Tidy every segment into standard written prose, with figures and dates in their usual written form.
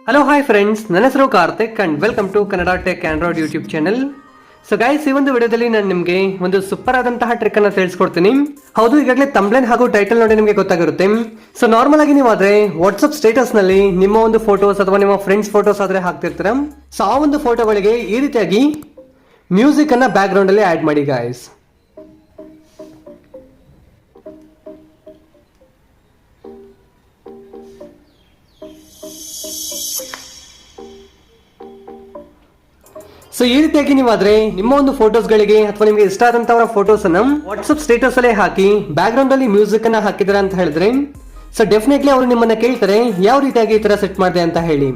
Hello hi friends, ನನ್ನ ಹೆಸರು Karthik and welcome to Kannada tech Android YouTube channel. So guys, ಈ ಒಂದು ವಿಡಿಯೋದಲ್ಲಿ ನಾನು ನಿಮಗೆ ಒಂದು ಸೂಪರ್ ಆದಂತಹ ಟ್ರಿಕ್ ಅನ್ನ ತಿಳಿಸ್ಕೊಡ್ತೀನಿ. ಹೌದು, ಈಗಾಗಲೇ ತಮ್ಬ್ಲೈನ್ ಹಾಗೂ ಟೈಟಲ್ ನೋಡಿ ನಿಮಗೆ ಗೊತ್ತಾಗಿರುತ್ತೆ. ಸೊ ನಾರ್ಮಲ್ ಆಗಿ ನೀವು ಆದ್ರೆ ವಾಟ್ಸ್ಆಪ್ ಸ್ಟೇಟಸ್ ನಲ್ಲಿ ನಿಮ್ಮ ಒಂದು ಫೋಟೋಸ್ ಅಥವಾ ನಿಮ್ಮ ಫ್ರೆಂಡ್ಸ್ ಫೋಟೋಸ್ ಆದ್ರೆ ಹಾಕ್ತಿರ್ತೀರ. ಸೊ ಆ ಒಂದು ಫೋಟೋಗಳಿಗೆ ಈ ರೀತಿಯಾಗಿ ಮ್ಯೂಸಿಕ್ ಅನ್ನ ಬ್ಯಾಕ್ ಗ್ರೌಂಡ್ ಅಲ್ಲಿ ಆಡ್ ಮಾಡಿ ಗೈಸ್. ಸೊ ಈ ರೀತಿಯಾಗಿ ನೀವಾದ್ರೆ ನಿಮ್ಮ ಒಂದು ಫೋಟೋಸ್ ಗಳಿಗೆ ಅಥವಾ ನಿಮಗೆ ಇಷ್ಟ ಆದಂತವರ ಫೋಟೋಸ್ ಅನ್ನ ವಾಟ್ಸ್ಆಪ್ ಸ್ಟೇಟಸ್ ಅಲ್ಲೇ ಹಾಕಿ ಬ್ಯಾಕ್ ಗ್ರೌಂಡ್ ಅಲ್ಲಿ ಮ್ಯೂಸಿಕ್ ಅನ್ನ ಹಾಕಿದ್ರ ಅಂತ ಹೇಳಿದ್ರೆ ಸೊ ಡೆಫಿನೆಟ್ಲಿ ಅವರು ನಿಮ್ಮನ್ನ ಕೇಳ್ತಾರೆ ಯಾವ ರೀತಿಯಾಗಿ ಈ ತರ ಸೆಟ್ ಮಾಡಿದೆ ಅಂತ ಹೇಳಿ.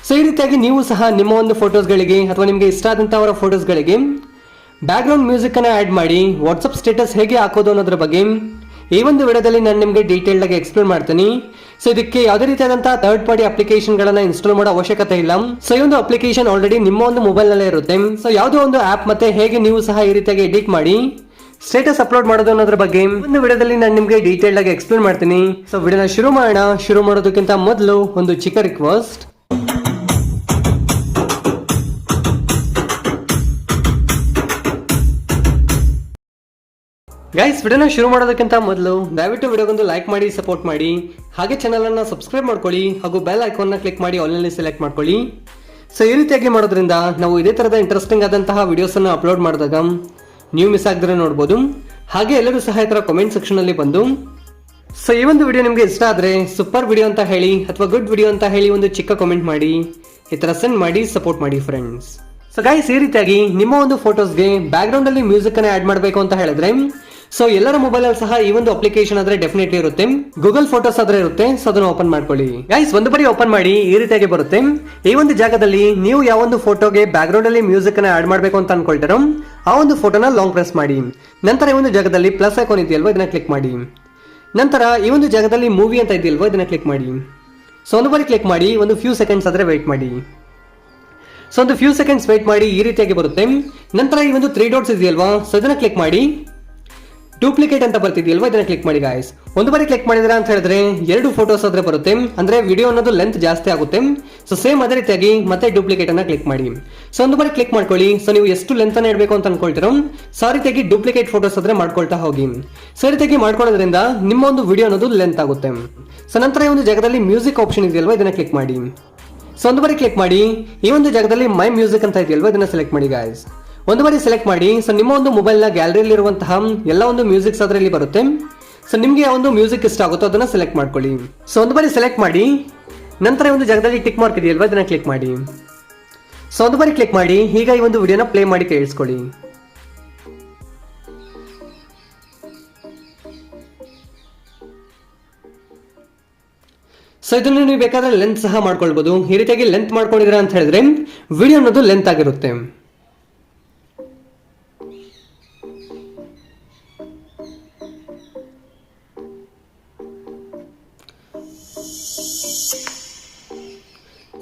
ಸೊ ಈ ರೀತಿಯಾಗಿ ನೀವು ಸಹ ನಿಮ್ಮ ಒಂದು ಫೋಟೋಸ್ ಗಳಿಗೆ ಅಥವಾ ನಿಮಗೆ ಇಷ್ಟ ಆದಂತವರ ಫೋಟೋಸ್ ಗಳಿಗೆ ಬ್ಯಾಕ್ ಗ್ರೌಂಡ್ ಮ್ಯೂಸಿಕ್ ಅನ್ನ ಆಡ್ ಮಾಡಿ ವಾಟ್ಸ್ಆಪ್ ಸ್ಟೇಟಸ್ ಹೇಗೆ ಹಾಕೋದು ಅನ್ನೋದ್ರ ಬಗ್ಗೆ ಈ ಒಂದು ವಿಡಿಯೋದಲ್ಲಿ ನಾನು ನಿಮಗೆ ಡೀಟೇಲ್ ಆಗಿ ಎಕ್ಸ್ಪ್ಲೇನ್ ಮಾಡ್ತೀನಿ. ಸೊ ಇದಕ್ಕೆ ಯಾವುದೇ ರೀತಿಯಾದಂತಹ ಥರ್ಡ್ ಪಾರ್ಟಿ ಅಪ್ಲಿಕೇಶನ್ ಗಳನ್ನ ಇನ್ಸ್ಟಾಲ್ ಮಾಡೋ ಅವಶ್ಯಕತೆ ಇಲ್ಲ. ಸೊ ಈ ಒಂದು ಅಪ್ಲಿಕೇಶನ್ ಆಲ್ರೆಡಿ ನಿಮ್ಮ ಒಂದು ಮೊಬೈಲ್ ನಲ್ಲೇ ಇರುತ್ತೆ. ಸೊ ಯಾವುದೋ ಒಂದು ಆಪ್ ಮತ್ತೆ ಹೇಗೆ ನೀವು ಸಹ ಈ ರೀತಿಯಾಗಿ ಎಡಿಟ್ ಮಾಡಿ ಸ್ಟೇಟಸ್ ಅಪ್ಲೋಡ್ ಮಾಡೋದು ಅನ್ನೋದ್ರ ಬಗ್ಗೆ ಒಂದು ವಿಡಿಯೋದಲ್ಲಿ ನಾನು ನಿಮಗೆ ಡೀಟೇಲ್ ಆಗಿ ಎಕ್ಸ್ಪ್ಲೇನ್ ಮಾಡ್ತೀನಿ. ಸೊ ವಿಡಿಯೋನ ಶುರು ಮಾಡೋದಕ್ಕಿಂತ ಮೊದಲು ಒಂದು ಚಿಕ್ಕ ರಿಕ್ವೆಸ್ಟ್. ಗೈಸ್, ವಿಡಿಯೋನ ಶುರು ಮಾಡೋದಕ್ಕಿಂತ ಮೊದಲು ದಯವಿಟ್ಟು ವಿಡಿಯೋಗೊಂದು ಲೈಕ್ ಮಾಡಿ ಸಪೋರ್ಟ್ ಮಾಡಿ, ಹಾಗೆ ಚಾನಲ್ ಅನ್ನ ಸಬ್ಸ್ಕ್ರೈಬ್ ಮಾಡ್ಕೊಳ್ಳಿ ಹಾಗೂ ಬೆಲ್ ಐಕಾನ್ ನ ಕ್ಲಿಕ್ ಮಾಡಿ ಆಲ್ ನಲ್ಲಿ ಸೆಲೆಕ್ಟ್ ಮಾಡ್ಕೊಳ್ಳಿ. ಸೊ ಈ ರೀತಿಯಾಗಿ ಮಾಡೋದ್ರಿಂದ ನಾವು ಇದೇ ತರದ ಇಂಟ್ರೆಸ್ಟಿಂಗ್ ಆದಂತಹ ವಿಡಿಯೋಸ್ ಅನ್ನು ಅಪ್ಲೋಡ್ ಮಾಡಿದಾಗ ನೀವು ಮಿಸ್ ಆಗದ್ರೆ ನೋಡಬಹುದು. ಹಾಗೆ ಎಲ್ಲರೂ ಸಹ ಈ ತರ ಕಾಮೆಂಟ್ ಸೆಕ್ಷನ್ ಅಲ್ಲಿ ಬಂದು ಸೊ ಈ ಒಂದು ವಿಡಿಯೋ ನಿಮಗೆ ಇಷ್ಟ ಆದ್ರೆ ಸೂಪರ್ ವಿಡಿಯೋ ಅಂತ ಹೇಳಿ ಅಥವಾ ಗುಡ್ ವಿಡಿಯೋ ಅಂತ ಹೇಳಿ ಒಂದು ಚಿಕ್ಕ ಕಾಮೆಂಟ್ ಮಾಡಿ ಈ ತರ ಸೆಂಡ್ ಮಾಡಿ ಸಪೋರ್ಟ್ ಮಾಡಿ ಫ್ರೆಂಡ್ಸ್. ಸೊ ಗೈಸ್, ಈ ರೀತಿಯಾಗಿ ನಿಮ್ಮ ಒಂದು ಫೋಟೋಸ್ಗೆ ಬ್ಯಾಕ್ ಗ್ರೌಂಡ್ ಅಲ್ಲಿ ಮ್ಯೂಸಿಕ್ ಅನ್ನ ಆಡ್ ಮಾಡಬೇಕು ಅಂತ ಹೇಳಿದ್ರೆ ಸೊ ಎಲ್ಲರ ಮೊಬೈಲ್ ಅಲ್ಲಿ ಸಹ ಈ ಒಂದು ಅಪ್ಲಿಕೇಶನ್ ಆದ್ರೆ ಡೆಫಿನೆಟ್ಲಿ ಇರುತ್ತೆ. ಗೂಗಲ್ ಫೋಟೋಸ್ ಆದ್ರೆ ಇರುತ್ತೆ. ಸೊ ಅದನ್ನು ಓಪನ್ ಮಾಡ್ಕೊಳ್ಳಿ ಗೈಸ್. ಒಂದು ಬಾರಿ ಓಪನ್ ಮಾಡಿ ಈ ರೀತಿಯಾಗಿ ಬರುತ್ತೆ. ಈ ಒಂದು ಜಾಗದಲ್ಲಿ ನೀವು ಯಾವ ಒಂದು ಫೋಟೋಗೆ ಬ್ಯಾಕ್ ಗ್ರೌಂಡ್ ಅಲ್ಲಿ ಮ್ಯೂಸಿಕ್ ಅನ್ನ ಆಡ್ ಮಾಡಬೇಕು ಅಂತ ಅನ್ಕೊಳ್ತಾರೋ ಆ ಒಂದು ಫೋಟೋನ ಲಾಂಗ್ ಪ್ರೆಸ್ ಮಾಡಿ. ನಂತರ ಈ ಒಂದು ಜಾಗದಲ್ಲಿ ಪ್ಲಸ್ ಐಕಾನ್ ಇದೆಯಲ್ವಾ, ಇದನ್ನ ಕ್ಲಿಕ್ ಮಾಡಿ. ನಂತರ ಈ ಒಂದು ಜಾಗದಲ್ಲಿ ಮೂವಿ ಅಂತ ಇದೆಯಲ್ವಾ, ಇದನ್ನ ಕ್ಲಿಕ್ ಮಾಡಿ. ಸೊ ಒಂದು ಬಾರಿ ಕ್ಲಿಕ್ ಮಾಡಿ ಒಂದು ಫ್ಯೂ ಸೆಕೆಂಡ್ಸ್ ಆದ್ರೆ ವೇಟ್ ಮಾಡಿ. ಸೊ ಒಂದು ಫ್ಯೂ ಸೆಕೆಂಡ್ಸ್ ವೇಟ್ ಮಾಡಿ ಈ ರೀತಿಯಾಗಿ ಬರುತ್ತೆ. ನಂತರ ಈ ಒಂದು 3 ಡಾಟ್ಸ್ ಇದೆಯಲ್ವಾ, ಸೊ ಇದನ್ನ ಕ್ಲಿಕ್ ಮಾಡಿ. ಡೂಪ್ಲಿಕೇಟ್ ಅಂತ ಬರ್ತಿದೆಯಲ್ವಾ, ಇದನ್ನ ಕ್ಲಿಕ್ ಮಾಡಿ ಗಾಯ್ಸ್. ಒಂದು ಬಾರಿ ಕ್ಲಿಕ್ ಮಾಡಿದ್ರ ಅಂತ ಹೇಳಿದ್ರೆ 2 ಫೋಟೋಸ್ ಆದ್ರೆ ಬರುತ್ತೆ, ಅಂದ್ರೆ ವಿಡಿಯೋ ಅನ್ನೋದು ಲೆಂತ್ ಜಾಸ್ತಿ ಆಗುತ್ತೆ. ಸೊ ಸೇಮ್ ಅದೇ ರೀತಿಯಾಗಿ ಮತ್ತೆ ಡೂಪ್ಲಿಕೇಟ್ ಅನ್ನ ಕ್ಲಿಕ್ ಮಾಡಿ. ಸೊ ಒಂದು ಬಾರಿ ಕ್ಲಿಕ್ ಮಾಡ್ಕೊಳ್ಳಿ. ಸೊ ನೀವು ಎಷ್ಟು ಲೆಂತ್ ಅನ್ನ ಇಡಬೇಕು ಅಂತ ಅನ್ಕೊಳ್ತೀರೋ ಸೊ ರೀತಿಯಾಗಿ ಡೂಪ್ಲಿಕೇಟ್ ಫೋಟೋಸ್ ಆದ್ರೆ ಮಾಡ್ಕೊಳ್ತಾ ಹೋಗಿ. ಸೊ ರೀತಿಯಾಗಿ ಮಾಡ್ಕೊಳ್ಳೋದ್ರಿಂದ ನಿಮ್ಮ ಒಂದು ವಿಡಿಯೋ ಅನ್ನೋದು ಲೆಂತ್ ಆಗುತ್ತೆ. ಸೊ ನಂತರ ಈ ಒಂದು ಜಾಗದಲ್ಲಿ ಮ್ಯೂಸಿಕ್ ಆಪ್ಷನ್ ಇದೆಯಲ್ವಾ, ಇದನ್ನ ಕ್ಲಿಕ್ ಮಾಡಿ. ಸೊ ಒಂದು ಬಾರಿ ಕ್ಲಿಕ್ ಮಾಡಿ ಈ ಒಂದು ಜಾಗದಲ್ಲಿ ಮೈ ಮ್ಯೂಸಿಕ್ ಅಂತ ಇದೆಯಲ್ವಾ, ಇದನ್ನ ಸೆಲೆಕ್ಟ್ ಮಾಡಿ ಗಾಯ್ಸ್. ಒಂದು ಬಾರಿ ಸೆಲೆಕ್ಟ್ ಮಾಡಿ. ಸೊ ನಿಮ್ಮ ಒಂದು ಮೊಬೈಲ್ ನ ಗ್ಯಾಲರಿಯಲ್ಲಿ ಇರುವಂತಹ ಎಲ್ಲ ಒಂದು ಮ್ಯೂಸಿಕ್ಸ್ ಅದರಲ್ಲಿ ಬರುತ್ತೆ. ಸೊ ನಿಮ್ಗೆ ಯಾವ ಒಂದು ಮ್ಯೂಸಿಕ್ ಇಷ್ಟ ಆಗುತ್ತೋ ಅದನ್ನ ಸೆಲೆಕ್ಟ್ ಮಾಡ್ಕೊಳ್ಳಿ. ಸೊ ಒಂದು ಬಾರಿ ಸೆಲೆಕ್ಟ್ ಮಾಡಿ ನಂತರ ಒಂದು ಜಾಗದಲ್ಲಿ ಟಿಕ್ ಮಾರ್ಕ್ ಇದೆಯಲ್ವಾ, ಇದನ್ನ ಕ್ಲಿಕ್ ಮಾಡಿ. ಸೊ ಒಂದು ಬಾರಿ ಕ್ಲಿಕ್ ಮಾಡಿ ಈಗ ಈ ಒಂದು ವಿಡಿಯೋನ ಪ್ಲೇ ಮಾಡಿ ಕೇಳಿಸ್ಕೊಳ್ಳಿ. ಸೊ ಇದನ್ನು ನೀವು ಬೇಕಾದ್ರೆ ಲೆಂತ್ ಸಹ ಮಾಡ್ಕೊಳ್ಬಹುದು. ಈ ರೀತಿಯಾಗಿ ಲೆಂತ್ ಮಾಡ್ಕೊಂಡಿದ್ರ ಅಂತ ಹೇಳಿದ್ರೆ ವಿಡಿಯೋ ಅನ್ನೋದು ಲೆಂತ್ ಆಗಿರುತ್ತೆ.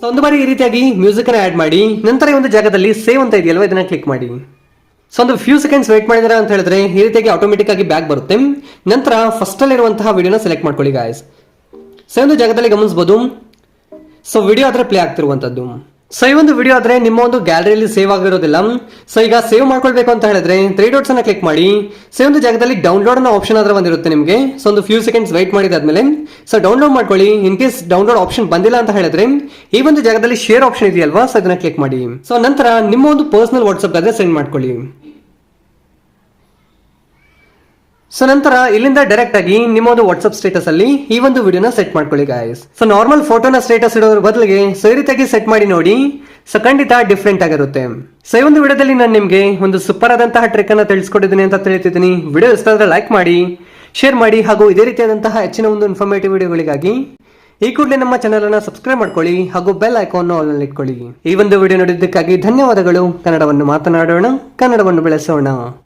ಒಂದು ಬಾರಿ ಈ ರೀತಿಯಾಗಿ ಮ್ಯೂಸಿಕ್ ಅನ್ನ ಆಡ್ ಮಾಡಿ ನಂತರ ಈ ಒಂದು ಜಾಗದಲ್ಲಿ ಸೇವ್ ಅಂತ ಇದೆಯಲ್ವಾ, ಇದನ್ನ ಕ್ಲಿಕ್ ಮಾಡಿ. ಸೊ ಒಂದು ಫ್ಯೂ ಸೆಕೆಂಡ್ಸ್ ವೇಟ್ ಮಾಡಿದ್ರ ಅಂತ ಹೇಳಿದ್ರೆ ಈ ರೀತಿಯಾಗಿ ಆಟೋಮೆಟಿಕ್ ಆಗಿ ಬ್ಯಾಕ್ ಬರುತ್ತೆ. ನಂತರ ಫಸ್ಟ್ ಅಲ್ಲಿ ಇರುವಂತಹ ವಿಡಿಯೋನ ಸೆಲೆಕ್ಟ್ ಮಾಡ್ಕೊಳ್ಳಿ ಗಾಯ್ಸ್. ಸೊ ಒಂದು ಜಾಗದಲ್ಲಿ ಗಮನಿಸಬಹುದು ಸೊ ವಿಡಿಯೋ ಆದ್ರೆ ಪ್ಲೇ ಆಗ್ತಿರುವಂತದ್ದು. ಸೊ ಈ ಒಂದು ವಿಡಿಯೋ ಆದ್ರೆ ನಿಮ್ಮ ಒಂದು ಗ್ಯಾಲರಿಯಲ್ಲಿ ಸೇವ್ ಆಗಿರೋದಿಲ್ಲ. ಸೊ ಈಗ ಸೇವ್ ಮಾಡ್ಕೊಳ್ಬೇಕು ಅಂತ ಹೇಳಿದ್ರೆ 3 ಡಾಟ್ಸ್ ಅನ್ನ ಕ್ಲಿಕ್ ಮಾಡಿ. ಸೊ ಒಂದು ಜಾಗದಲ್ಲಿ ಡೌನ್ಲೋಡ್ ಅನ್ನೋ ಆಪ್ಷನ್ ಆದ್ರೆ ಬಂದಿರುತ್ತೆ ನಿಮಗೆ. ಸೊ ಒಂದು ಫ್ಯೂ ಸೆಕೆಂಡ್ಸ್ ವೇಟ್ ಮಾಡಿದಾದ್ಮೇಲೆ ಸೊ ಡೌನ್ಲೋಡ್ ಮಾಡ್ಕೊಳ್ಳಿ. ಇನ್ ಕೇಸ್ ಡೌನ್ಲೋಡ್ ಆಪ್ಷನ್ ಬಂದಿಲ್ಲ ಅಂತ ಹೇಳಿದ್ರೆ ಈ ಒಂದು ಜಾಗದಲ್ಲಿ ಶೇರ್ ಆಪ್ಷನ್ ಇದೆಯಲ್ವಾ, ಸೊ ಇದನ್ನ ಕ್ಲಿಕ್ ಮಾಡಿ. ಸೊ ನಂತರ ನಿಮ್ಮ ಒಂದು ಪರ್ಸನಲ್ ವಾಟ್ಸ್ಆಪ್ ಆದ್ರೆ ಸೆಂಡ್ ಮಾಡ್ಕೊಳ್ಳಿ. ಸೊ ನಂತರ ಇಲ್ಲಿಂದ ಡೈರೆಕ್ಟ್ ಆಗಿ ನಿಮ್ಮ ಒಂದು ವಾಟ್ಸ್ಆಪ್ ಸ್ಟೇಟಸ್ ಅಲ್ಲಿ ಈ ಒಂದು ವಿಡಿಯೋನ ಸೆಟ್ ಮಾಡ್ಕೊಳ್ಳಿ ಗಾಯ್ಸ್. ಸೊ ನಾರ್ಮಲ್ ಫೋಟೋನ ಸ್ಟೇಟಸ್ ಇಡೋದ್ರ ಬದಲಿಗೆ ಸೊ ಈ ರೀತಿಯಾಗಿ ಸೆಟ್ ಮಾಡಿ ನೋಡಿ. ಸೊ ಖಂಡಿತ ಡಿಫ್ರೆಂಟ್ ಆಗಿರುತ್ತೆ. ಸೊ ಈ ಒಂದು ವಿಡಿಯೋದಲ್ಲಿ ನಾನು ನಿಮಗೆ ಒಂದು ಸೂಪರ್ ಆದಂತಹ ಟ್ರಿಕ್ ಅನ್ನ ತಿಳಿಸ್ಕೊಟ್ಟಿದ್ದೀನಿ ಅಂತ ತಿಳಿತಿದ್ದೀನಿ. ವಿಡಿಯೋ ಇಷ್ಟ ಆದ್ರೆ ಲೈಕ್ ಮಾಡಿ, ಶೇರ್ ಮಾಡಿ ಹಾಗೂ ಇದೇ ರೀತಿಯಾದಂತಹ ಹೆಚ್ಚಿನ ಒಂದು ಇನ್ಫಾರ್ಮೇಟಿವ್ ವಿಡಿಯೋಗಳಿಗಾಗಿ ಈ ಕೂಡಲೇ ನಮ್ಮ ಚಾನೆಲ್ ಅನ್ನ ಸಬ್ಸ್ಕ್ರೈಬ್ ಮಾಡ್ಕೊಳ್ಳಿ ಹಾಗೂ ಬೆಲ್ ಐಕಾನ್ ಆಲ್ ನಲ್ಲಿ ಇಟ್ಕೊಳ್ಳಿ. ಈ ಒಂದು ವಿಡಿಯೋ ನೋಡಿದ್ದಕ್ಕಾಗಿ ಧನ್ಯವಾದಗಳು. ಕನ್ನಡವನ್ನು ಮಾತನಾಡೋಣ, ಕನ್ನಡವನ್ನು ಬೆಳೆಸೋಣ.